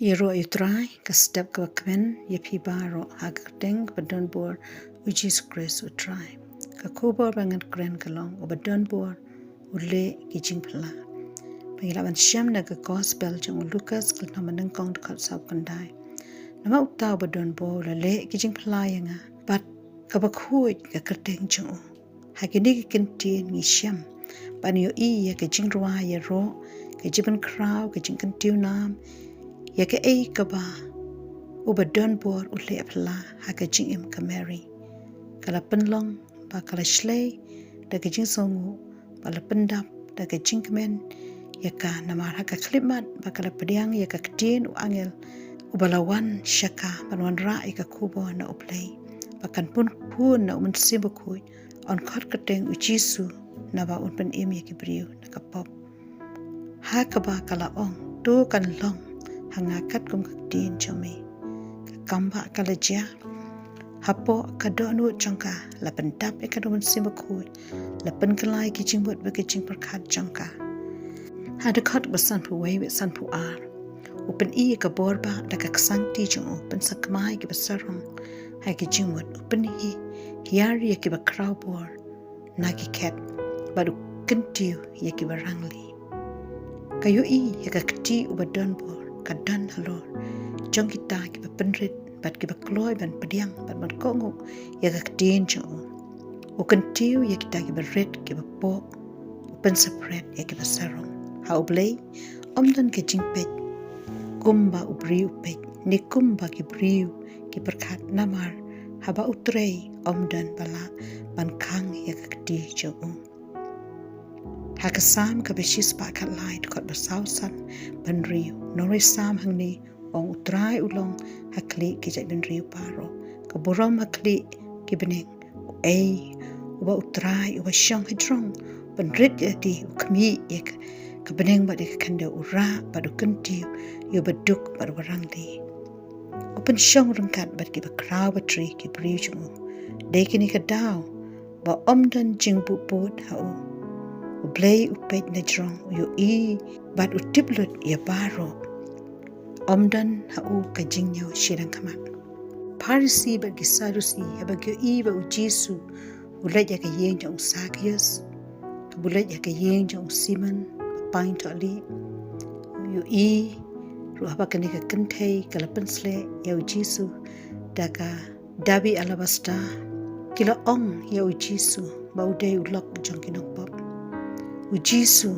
Iro utrai ka step ka kmen ye pibaro hagdeng Badonbor which Chris utrai ka kubor bangan kren kalong o Badonbor ule ki jingphylla pangilaban syam na ka gospel jang Lucas kal namanang kong dekat sab kandai nama utau Badonbor le ki jingphylla yanga bat ka bakhuj ka kerteng jang hagini ki kentin ngi syam ban yo I ya ka jingrwa ya ro ka jiban kraw ka jingkentiu nam ya ka ei ka ba u Badonbor ule phylla ha ka jingim ka Mary kala penlong ba kala shlei da ka jing songu ba la pendap da ka jingmen ya ka namar ha ka klimat ba kala pediang ya ka ktin u angel u balawan shaka banwan ra ka kubo na uplay ba kan pun na umun simbo kuj on khot kateng u Jisu na ba un pen im ya ki briu na ka pop ha ka ba kala ong tu kan long hanga kat kum ktin chome ka kamba kala ja hapo ka do nu changka la pendap e ka don simba kuj la pen kalai ki jingbot ba ki jing perkhat changka ha de khat ba san pu wei san pu ar upen I ka bor ba da ka sang ti jong pen sakmai ki basarong ha ki jingbot upen hi hiari ki ba kraw bor na ki ket ba du kentiu ye ki barangli kayo I ya ka kti u Badonbor ka dan halor jong kita ki ba penrit bat ki ba kloy ban pediang bat man kongo ya ka ktin jong o kentiu ya kita ki ba red ki ba po pen separate ya ki ba sarong ha oblay omdan ke jingpet kumba ubriu pet ni kumba ki briu ki perkhat namar haba utrei omdan bala ban khang ya ka kti jong ha ka sam ka beshis pa ka light kot ba sausan ban riu nori sam hangni ong utrai ulong hakli ki jai ben riu paro ka borom hakli ki beneng ei uba utrai uba syang hidrong ban rit yati ukmi ek ka beneng ba de kanda ura ba du kenti yu baduk ba warang di open syang rengkat ba ki ba kraw ba tri ki briu chung de kini ka daw ba omdan jingbu pot ha ublay upet na jrong yu I bat utiblut ya baro omdan hau ka jingyo shirang kamat parisi ba gisarusi ba gyo I ba u Jisu ulaj ya ka yeng jong Sakius bulaj ya ka yeng jong Simon pain to ali yu I ru ba ka ni ka kentei ka lapensle ya u Jisu da ka dabi alabasta kila ong ya u Jisu ba u dei ulok jong kinok pop u Jisu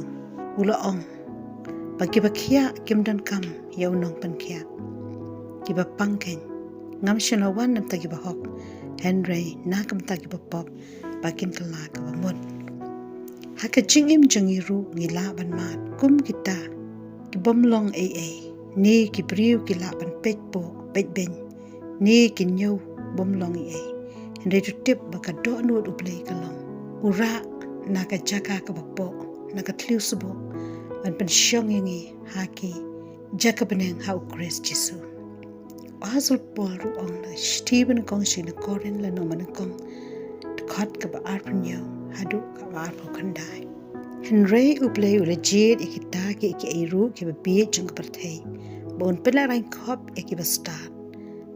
ula ong bagi bakia kimdan kam ya unong pankia kiba pangken ngam shinawan nam tagi bahok Henry nakam tagi bapop bakin kala ka bamut haka jingim jangiru ngila ban mat kum kita kibomlong ni kibriu kila ban pejpo pejben ni kinyo bomlong Henry tutip baka do nuot ublay kalong ura naka jaka ka bapo naka tliu subo ban pensyong yangi haki jaka beneng hau Chris Jisu azul pol ruong na Stephen kong si na korin la no manakong dekat ka ba arpanyo hadu ka ba arpo kandai Henry uplay ula jid ikita ki iru ki ba biye jung perthei bon pela rain khop ki ba start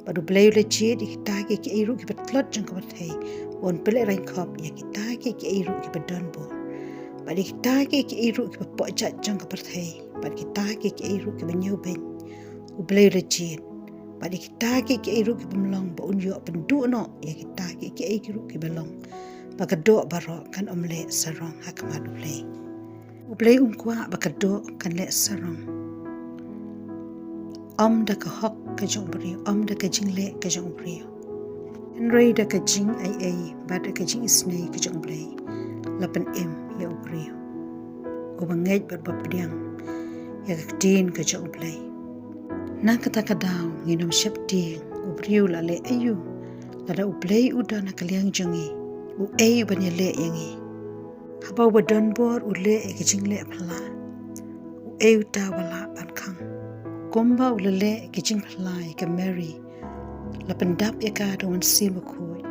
badu play ula jid ikita ki iru ki ba tlot jung perthei bon pela rain khop ikita ki iru ki ba Badonbor badi kita ki iru ki ba pojat jang ka perthei badi kita ki iru ki ba nyoben ublay ula jid badi kita ki iru ki ba mlong ba unyo pendu no ya kita ki iru ki ba long baka do baro kan omle sarong hakmat ublay kwa baka do kan le sarong da ka hok ka jong brio da ka jingle ka jong brio Henry da ka jing ai ba da ka jing isnei ka jong blay lapan ya ubrio ko bangej berbapiang ya ktin ka jong blay na kata ka daw nginom syapti ubrio la le ayu la ublay uda na kaliang jongi u banya le yangi haba Badonbor ule ka jingle phala u uta wala ban khang komba ulale ka jing phala ka Mary la pendap ya ka don simu kuj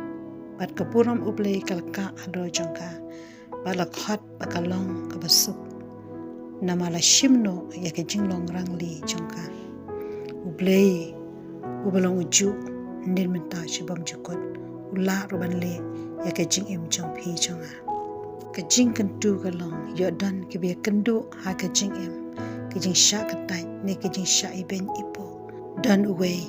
bat ka buram ublay kalka ado jongka bala khat bakalong ka basuk namala shimno ya ka jinglong rangli jongka ublei ubalong uju nin menta shibam jukot ula roban le ya ka jing im jong phi jonga ka jing kan tu ka long yo dan ke be kan du ha ka jing im ke jing sha ka tai ne ke jing sha I ben ipo dan away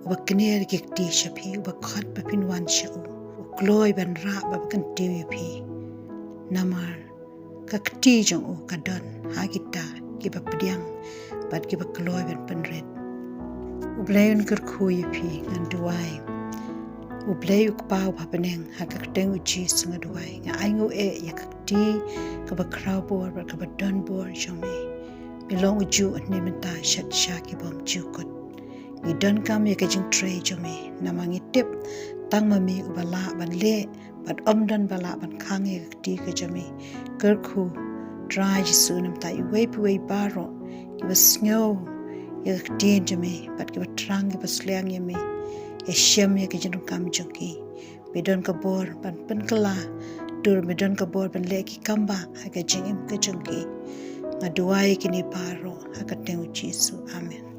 uba kner ke ti shapi uba khat ba pin wan sha u kloi ban ra ba kan ti pi namar ka ti jong u ka dan ha kita ki ba pdiang bat ki ba kloi ban pan red ubleun ker khui pi ngan duai ublei uk pau ba peneng ha ka teng u chi sunga duai nga ai ngu e ya ka ti ka ba krau bor ba ka ba don bor jome belong uju ni menta shat sha ki bom chu kot ni don kam ya ka jing tre jome namangi tip tang mami ubala ban le bat om don bala ban khang ya ka ti ka jome ker khu dry jisu nam ta I wei baro ki ba snow ya ka ti jome bat ki ba trang ki ba sliang ya me ya shem ya ka jing kam joki bedon ka bor ban pen kala dur bedon ka bor ban le ki kamba ha ka jing im ka joki ngaduai kini baro ha ka teng Jisu amen.